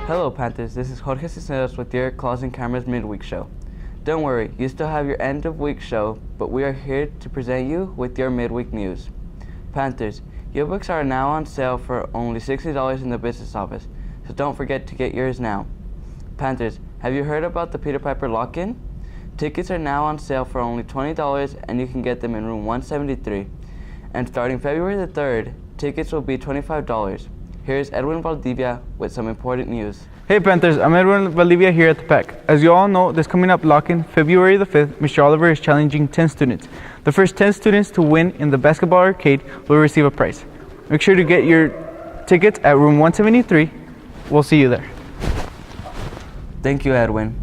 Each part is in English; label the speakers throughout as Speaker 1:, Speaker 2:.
Speaker 1: Hello Panthers, this is Jorge Cisneros with your Closing Cameras Midweek Show. Don't worry, you still have your end of week show, but we are here to present you with your midweek news. Panthers, yearbooks are now on sale for only $60 in the business office, so don't forget to get yours now. Panthers, have you heard about the Peter Piper lock-in? Tickets are now on sale for only $20 and you can get them in room 173. And starting February the 3rd, tickets will be $25. Here's Edwin Valdivia with some important news.
Speaker 2: Hey Panthers, I'm Edwin Valdivia here at the PAC. As you all know, this coming up lock-in, February the 5th, Mr. Oliver is challenging 10 students. The first 10 students to win in the basketball arcade will receive a prize. Make sure to get your tickets at room 173. We'll see you there.
Speaker 1: Thank you, Edwin.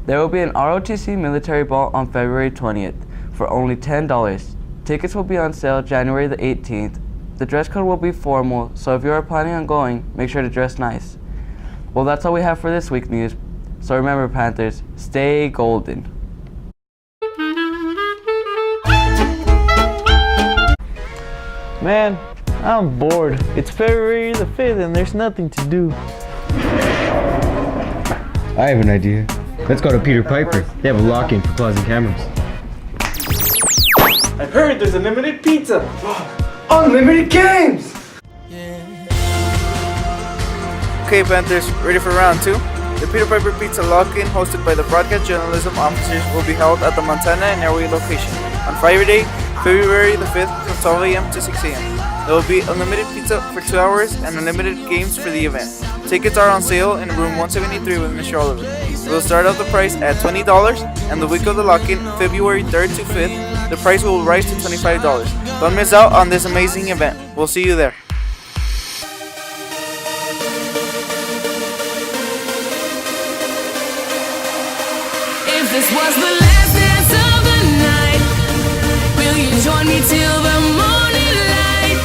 Speaker 1: There will be an ROTC military ball on February 20th for only $10. Tickets will be on sale January the 18th. The dress code will be formal, so if you are planning on going, make sure to dress nice. Well, that's all we have for this week's news. So remember, Panthers, stay golden.
Speaker 2: Man, I'm bored. It's February the 5th and there's nothing to do.
Speaker 3: I have an idea. Let's go to Peter Piper. They have a lock-in for closing cameras.
Speaker 2: I've heard there's unlimited pizza.
Speaker 3: Unlimited games!
Speaker 2: Okay, Panthers, ready for round 2? The Peter Piper Pizza Lock-In, hosted by the broadcast journalism officers, will be held at the Montana and Airway location on Friday, February the 5th from 12 a.m. to 6 a.m. There will be unlimited pizza for 2 hours and unlimited games for the event. Tickets are on sale in room 173 with Mr. Oliver. We'll start out the price at $20, and the week of the lock-in, February 3rd to 5th, the price will rise to $25. Don't miss out on this amazing event. We'll see you there.
Speaker 4: If this was the last dance of the night, will you join me till the morning light?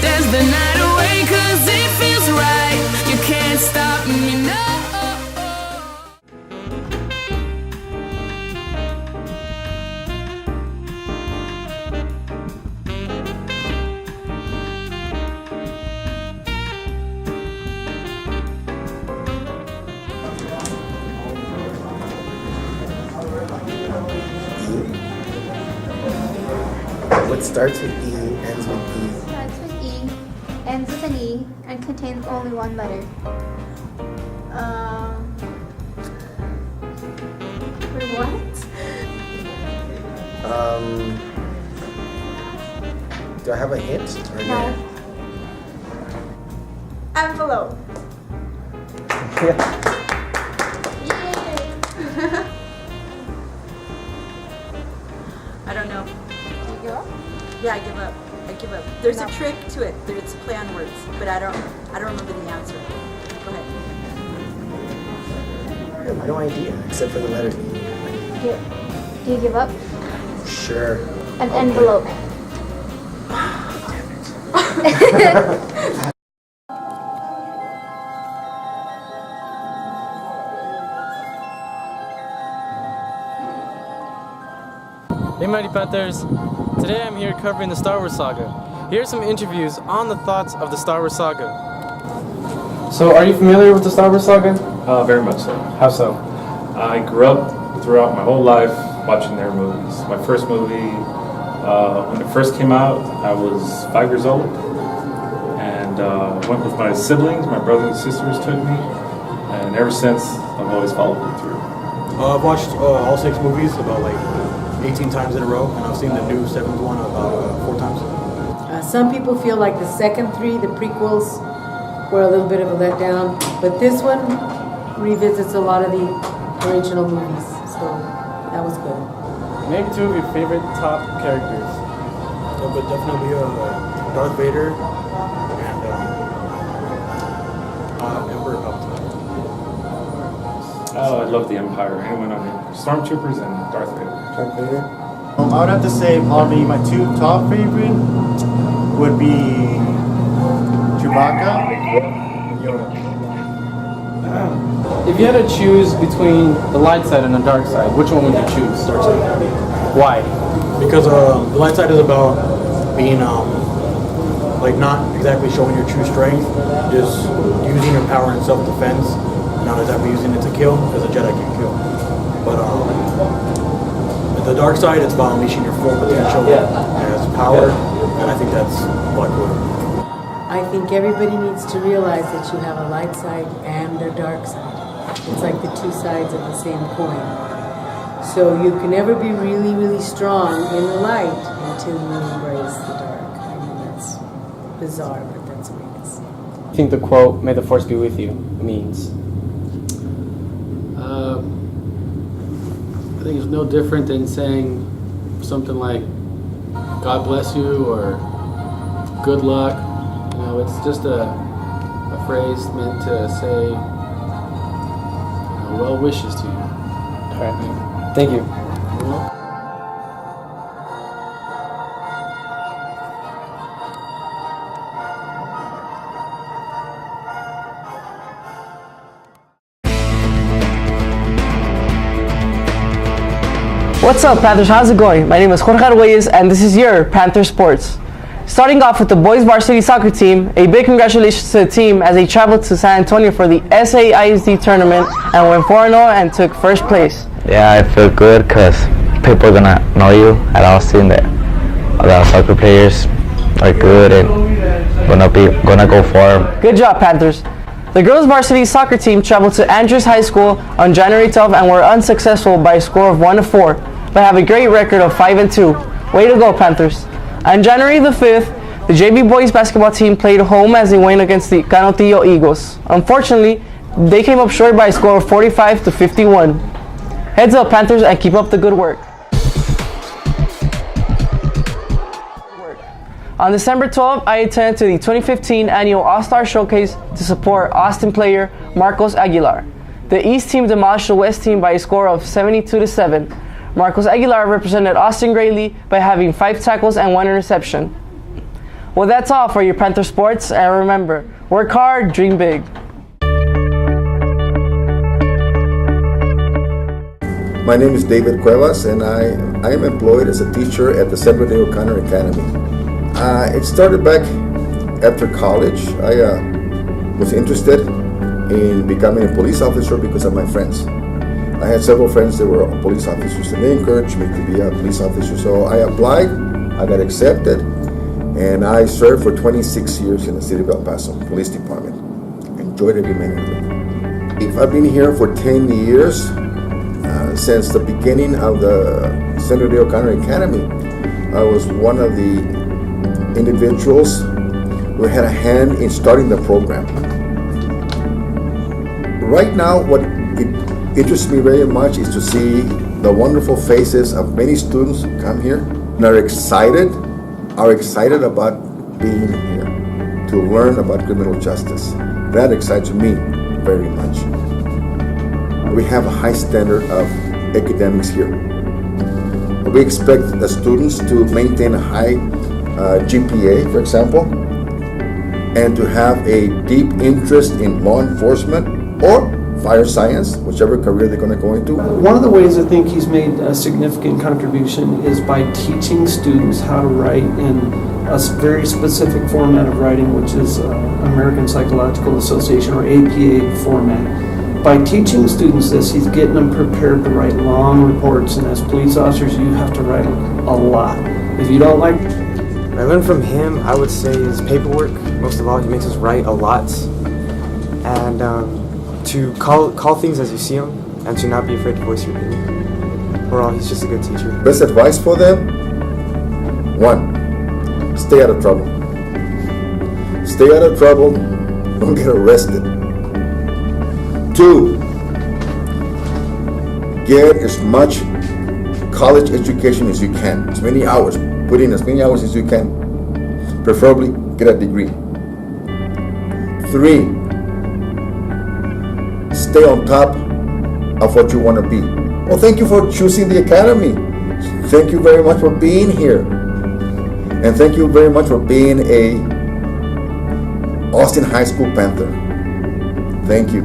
Speaker 4: Dance the night away 'cause it feels right. You can't stop me, no.
Speaker 5: What starts with E, ends with E.
Speaker 6: Starts with E, ends with an E, and contains only one letter. Wait, what?
Speaker 5: Do I have a hint? Or
Speaker 6: No. Envelope. Yay!
Speaker 7: I don't know.
Speaker 6: Do you give up?
Speaker 7: Yeah, I give up. I give up. There's
Speaker 6: No.
Speaker 7: a trick to it. It's a play on words, but I don't remember the answer. Go ahead.
Speaker 5: I have no idea, except for the letter E.
Speaker 6: Do you give up?
Speaker 5: Sure.
Speaker 6: An envelope.
Speaker 8: Hey Mighty Panthers, today I'm here covering the Star Wars saga. Here are some interviews on the thoughts of the Star Wars saga. So, are you familiar with the Star Wars saga?
Speaker 9: Very much so.
Speaker 8: How so?
Speaker 9: I grew up throughout my whole life watching their movies. My first movie, when it first came out, I was 5 years old, and went with my siblings. My brothers and sisters took me, and ever since I've always followed them through.
Speaker 10: I've watched all 6 movies about like 18 times in a row, and I've seen the new 7th one about 4 times.
Speaker 11: Some people feel like the second 3, the prequels, were a little bit of a letdown, but this one revisits a lot of the original movies, so that was good.
Speaker 8: Maybe 2 of your favorite top characters.
Speaker 10: So, but definitely Darth Vader and Emperor Palpatine.
Speaker 9: Oh, I love the Empire. Anyone on it? Stormtroopers and Darth Vader.
Speaker 10: Darth Vader.
Speaker 12: I would have to say probably my 2 top favorite would be Chewbacca and Yoda.
Speaker 8: If you had to choose between the light side and the dark side, which one would you choose?
Speaker 10: Dark side.
Speaker 8: Why?
Speaker 10: Because the light side is about being like not exactly showing your true strength, just using your power in self-defense, not exactly using it to kill, because a Jedi can kill. But the dark side, it's about unleashing your full potential as power, and I think that's Black Widow.
Speaker 11: I think everybody needs to realize that you have a light side and a dark side. It's like the two sides of the same coin. So you can never be really, really strong in the light until you embrace the dark. I mean, that's bizarre, but that's the way it is.
Speaker 8: I think the quote, "May the force be with you," means?
Speaker 13: I think it's no different than saying something like "God bless you" or "Good luck." You know, it's just a phrase meant to say well wishes to you.
Speaker 8: All right. Thank you.
Speaker 14: What's up, Panthers? How's it going? My name is Jorge Arguelles, and this is your Panther Sports. Starting off with the boys varsity soccer team, a big congratulations to the team as they traveled to San Antonio for the SAISD tournament and went 4-0 and took first place.
Speaker 15: Yeah, I feel good because people are gonna know you at Austin. That the soccer players are good and gonna go far.
Speaker 14: Good job, Panthers. The girls varsity soccer team traveled to Andrews High School on January 12th and were unsuccessful by a score of 1-4, but have a great record of 5-2. Way to go, Panthers. On January the 5th, the JV boys basketball team played home as they went against the Canotillo Eagles. Unfortunately, they came up short by a score of 45-51. Heads up, Panthers, and keep up the good work. On December 12th, I attended to the 2015 annual All-Star Showcase to support Austin player Marcos Aguilar. The East team demolished the West team by a score of 72-7. Marcos Aguilar represented Austin greatly by having 5 tackles and 1 interception. Well, that's all for your Panther Sports, and remember, work hard, dream big.
Speaker 16: My name is David Cuevas, and I am employed as a teacher at the San Bernardino O'Connor Academy. It started back after college. I was interested in becoming a police officer because of my friends. I had several friends that were police officers, and they encouraged me to be a police officer. So I applied, I got accepted, and I served for 26 years in the city of El Paso Police Department. Enjoyed every minute of it. I've been here for 10 years, since the beginning of the San Bernardino O'Connor Academy. I was one of the individuals who had a hand in starting the program. Right now, what it interests me very much is to see the wonderful faces of many students who come here and are excited about being here to learn about criminal justice. That excites me very much. We have a high standard of academics here. We expect the students to maintain a high GPA, for example, and to have a deep interest in law enforcement or fire science, whichever career they're going to go into.
Speaker 17: One of the ways I think he's made a significant contribution is by teaching students how to write in a very specific format of writing, which is American Psychological Association, or APA format. By teaching students this, he's getting them prepared to write long reports, and as police officers, you have to write a lot. If you don't like...
Speaker 18: I learned from him, I would say, his paperwork. Most of all, he makes us write a lot. And to call things as you see them, and to not be afraid to voice your opinion. Overall, he's just a good teacher.
Speaker 16: Best advice for them? 1, stay out of trouble. Stay out of trouble, don't get arrested. 2, get as much college education as you can, as many hours. Put in as many hours as you can. Preferably get a degree. 3, stay on top of what you want to be. Well, thank you for choosing the academy. Thank you very much for being here. And thank you very much for being a Austin High School Panther. Thank you.